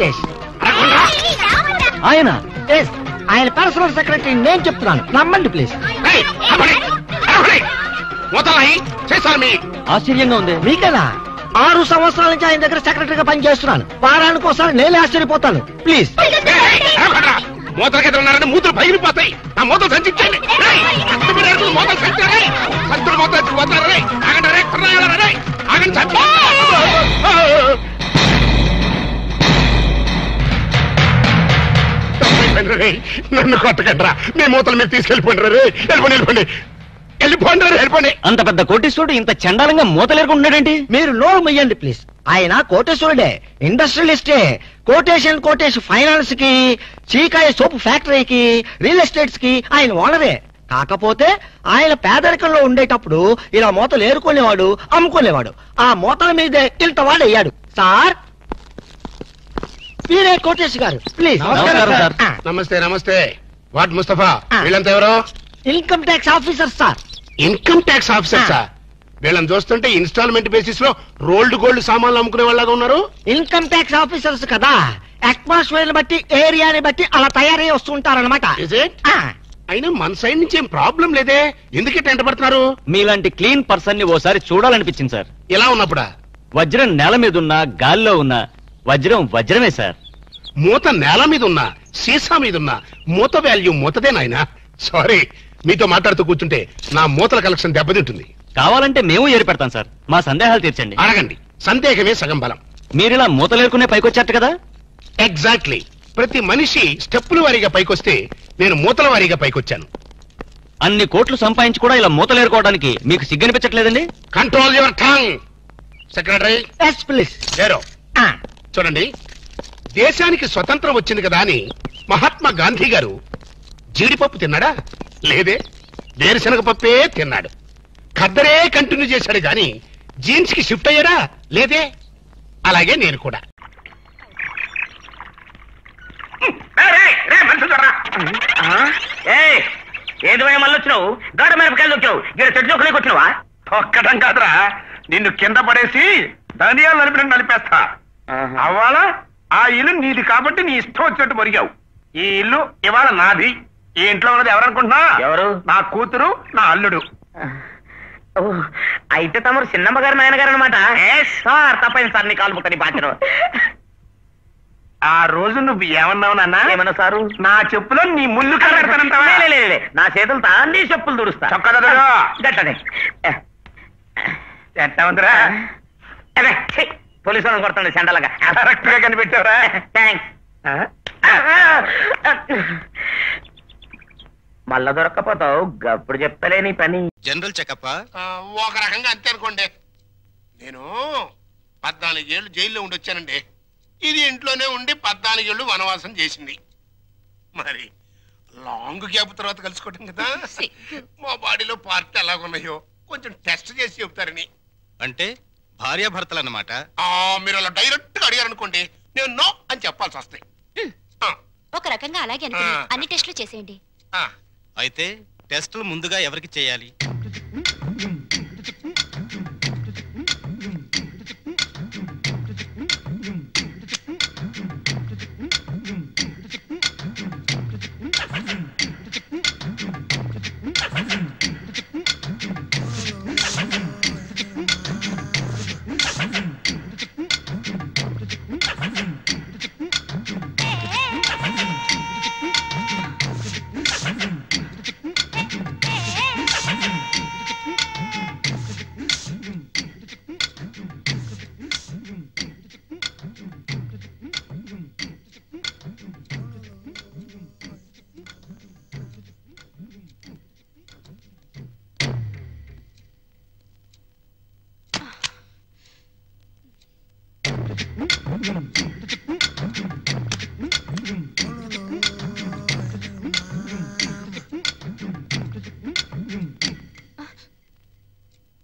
కోటేష్. ఆయన ఆయన personal secretary నేను చెప్తున్నాను, నమ్మండి ప్లీజ్. ఆశ్చర్యంగా ఉంది మీకదా? 6 సంవత్సరాల నుంచి ఆయన దగ్గర సెక్రటరీగా పనిచేస్తున్నాను. వారానికి ఒకసారి నేనే ఆశ్చర్యపోతాను. ప్లీజ్. మూతలకి ఉన్నారని మూతలు పగిలిపోతాయి. ఆ మూతలు సంచించండి. నన్ను కొట్టకండ్రా, మీ మూతలు మీరు తీసుకెళ్ళిపోండి. వెళ్ళిపోండి. అంత పెద్ద కోటేశ్వరుడు ఇంత చండాలంగా మూతలేరుకుంటున్నాడేంటి? మీరు నోరు మొయ్యండి ప్లీజ్. ఆయన కోటేశ్వరుడే, ఇండస్ట్రియలిస్టే. కోటేష్ ఫైనాన్స్ కి, చీకాయ సోపు ఫ్యాక్టరీకి, రియల్ ఎస్టేట్స్ కి ఆయన ఓనరే. కాకపోతే ఆయన పేదరికంలో ఉండేటప్పుడు ఇలా మూతలు ఏరుకునేవాడు, అమ్ముకునేవాడు. ఆ మూతల మీదే ఇంతవాడు అయ్యాడు. సార్ మీరే కోటేష్ గారు, ప్లీజ్. నమస్తే. వాట్ ముస్తఫా, వీళ్ళంతా ఎవరో? Income tax officer sir. Income tax officer sir. వీళ్ళని చూస్తుంటే ఇన్స్టాల్మెంట్ బేసిస్ లో రోల్డ్ గోల్డ్ సామాన్లు అమ్ముకునే వాళ్ళగా ఉన్నారు. ఇన్కమ్ ట్యాక్స్ ఆఫీసర్స్ కదా, అట్మాస్ఫియర్ బట్టి, ఏరియాని బట్టి అలా తయారై వస్తుంటారనమాట. అయినా మన సైడ్ నుంచి ఏం ప్రాబ్లం లేదే, ఎందుకే టెంట పడుతున్నారు? మీలాంటి క్లీన్ పర్సన్ ని ఓసారి చూడాలనిపించింది సార్. ఎలా ఉన్నప్పుడా? వజ్రం నేల మీద ఉన్నా, గాల్లో ఉన్నా వజ్రమే సార్. మూత నేల మీద ఉన్నా, సీసా మీద ఉన్నా, మూత వాల్యూ మూతదే నాయనా. సారీ, మీతో మాట్లాడుతూ కూర్చుంటే నా మూతల కలెక్షన్ దెబ్బతింటుంది. కావాలంటే మేము ఏర్పడతాం సార్, మా సందేహాలు తీర్చండి. అడగండి, సందేహమే సగం బలం. మీరిలా మూతలేరుకునే పైకొచ్చారు కదా? ఎగ్జాక్ట్లీ. ప్రతి మనిషి స్టెప్పుల వారీగా పైకొస్తే నేను మూతల వారీగా పైకొచ్చాను. అన్ని కోట్లు సంపాదించి కూడా ఇలా మూతలేరుకోవడానికి మీకు సిగ్గనిపించట్లేదండి? Control your tongue. Secretary please. చూడండి, దేశానికి స్వతంత్రం వచ్చింది కదా అని మహాత్మా గాంధీ గారు జీడిపప్పు తిన్నాడా? లేదే, వేరుశనగ పప్పే తిన్నాడు. ఖద్దరే కంటిన్యూ చేశాడు గాని జీన్స్ కి షిఫ్ట్ అయ్యాడా? లేదే. అలాగే నేను కూడా. ఏదో మళ్ళీ వచ్చినావు, గాడ మిరపకాయలు వచ్చావు, చెట్టు చొక్కలేకి వచ్చినావా? ఒక్కటం కాదురా, నిన్ను కింద పడేసి ధనియాలు నలిపినట్టు నలిపేస్తా. అవ్వాలా? ఆ ఇల్లు నీది కాబట్టి నీ ఇష్టం వచ్చినట్టు మరిగావు. ఈ ఇల్లు ఇవాళ నాది. ఈ ఇంట్లో ఉన్నది ఎవరనుకుంటున్నా? ఎవరు? నా కూతురు, నా అల్లుడు. అయితే తమరు చిన్నమ్మ గారు, నాయనగారు అనమాట. సార్ తప్పైంది సార్, నీ కాలు ముక్కని బాధ్యను. ఆ రోజు నువ్వు ఏమన్నావు నాన్న? ఏమన్నా సారు? నా చెప్పులో నీ ముళ్ళు కలెడతానంటావా? నా చేతులతో నీ చెప్పులు దుడుస్తా. గట్టనే ఎట్టా ఉందిరా? పోలీసు వాళ్ళని కొడుతుంది సెండలుగా. కరెక్ట్ గా కనిపెట్టావురా. థ్యాంక్స్. మళ్ళా దొరక్కపోతావు, గప్పుడు చెప్తలే నీ పని. జనరల్ చెకప్ ఒక రకంగా అంతే అనుకోండి. నేను 14 ఏళ్ళు జైల్లో ఉండొచ్చానండి. ఇది ఇంట్లోనే ఉండి 14 ఏళ్ళు వనవాసం చేసింది. మరి లాంగ్ గ్యాప్ తర్వాత కలుసుకోవటం కదా. మా బాడీలో పార్ట్ ఎలాగున్నాయో కొంచెం టెస్ట్ చేసి చెప్తారని. అంటే భార్యాభర్తలు అన్నమాట. మీరు అలా డైరెక్ట్ గా అడిగారనుకోండి, నేను నో అని చెప్పాల్సి వస్తాయి. ఒక రకంగా అలాగే అనుకుని అన్ని టెస్టులు చేసేయండి. అయితే టెస్టులు ముందుగా ఎవరికి చేయాలి?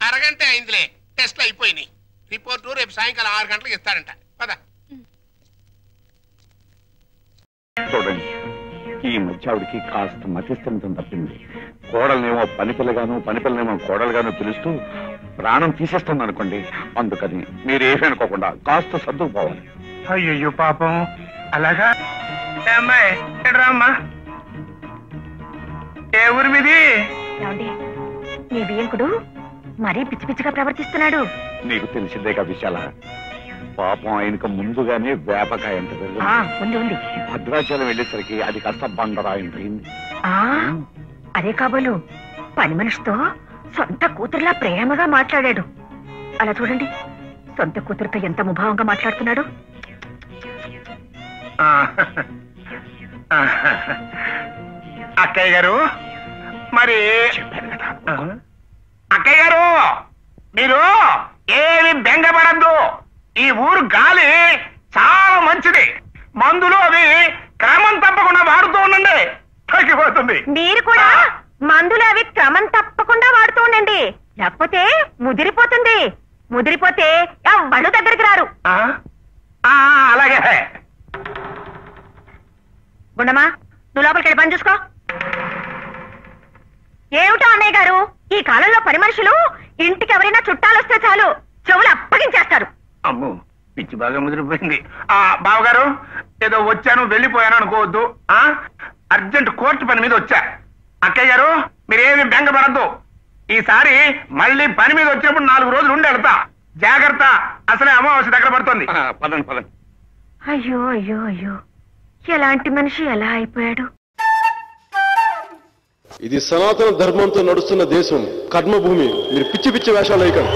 అరగంట అయిందిలే, టెస్ట్లు అయిపోయినాయి. రిపోర్టు రేపు సాయంకాలం 6 గంటలకు ఇస్తాడంట. పద. చూడండి, ఈ మధ్య ఆవిడికి కాస్త మతిస్థిమితం తప్పింది. కోడలనేమో పనిపిల్లగాను, పనిపిల్లనేమో కోడలుగాను పిలుస్తూ ప్రాణం తీసేస్తుంది అనుకోండి. అందుకని మీరేమీ అనుకోకుండా కాస్త సర్దుకుపోవాలి. అయ్యో పాపం, అలాగా అమ్మాయి ఎడరామ్మా ఏ ఊరి మీది నీ బియ్యంకుడు మరీ పిచ్చి పిచ్చిగా ప్రవర్తిస్తున్నాడు. నీకు తెలిసిందేగా విశాల, పాపం ఆయనకు ముందుగానే వేపకాయ ఎంత ఉంది ఉంది. భద్రాచలం వెళ్ళేసరికి అది కాస్త బండరాయింది. అదే కాబోలు పని మనిషితో సొంత కూతురులా ప్రేమగా మాట్లాడాడు. అలా చూడండి, సొంత కూతురుతో ఎంత ముభావంగా మాట్లాడుతున్నాడు. అక్కయ్య గారు, మరి అక్కయ్య గారు మీరు ఏమి బెంగపడద్దు. ఈ ఊరు గాలి చాలా మంచిది. మందులు అవి క్రమం తప్పకుండా వాడుతూ ఉండండి, తగ్గిపోతుంది. మీరు కూడా మందులు అవి క్రమం తప్పకుండా వాడుతూ ఉండండి, లేకపోతే ముదిరిపోతుంది. ముదిరిపోతే ఎవ్వడు దగ్గరికి రారు. అలాగే. గుండమ్మా, నువ్వు లోపలికి వెళ్ళి పని చూసుకో. ఏమిటో అన్నయ్య గారు, ఈ కాలంలో పని మనుషులు ఇంటికి ఎవరైనా చుట్టాలు వస్తే చాలు చెవులు అప్పగించేస్తారు. అమ్మో, పిచ్చి బాగా ముదిరిపోయింది. బావగారు, ఏదో వచ్చాను వెళ్ళిపోయాను అనుకోవద్దు. అర్జెంట్ కోర్టు పని మీద వచ్చా. అక్కయ్య గారు, మీరేమి బెంగపడద్దు. ఈసారి మళ్ళీ పని మీద వచ్చినప్పుడు 4 రోజులు ఉండి వెళ్తా. జాగ్రత్త, అసలే అమావాస్య దగ్గర పడుతుంది. పదండి పదండి. అయ్యో అయ్యో అయ్యో, ఎలాంటి మనిషి ఎలా అయిపోయాడు. ఇది సనాతన ధర్మంతో నడుస్తున్న దేశం, కర్మభూమి. మీరు పిచ్చి పిచ్చి వేషాలు వేయకండి.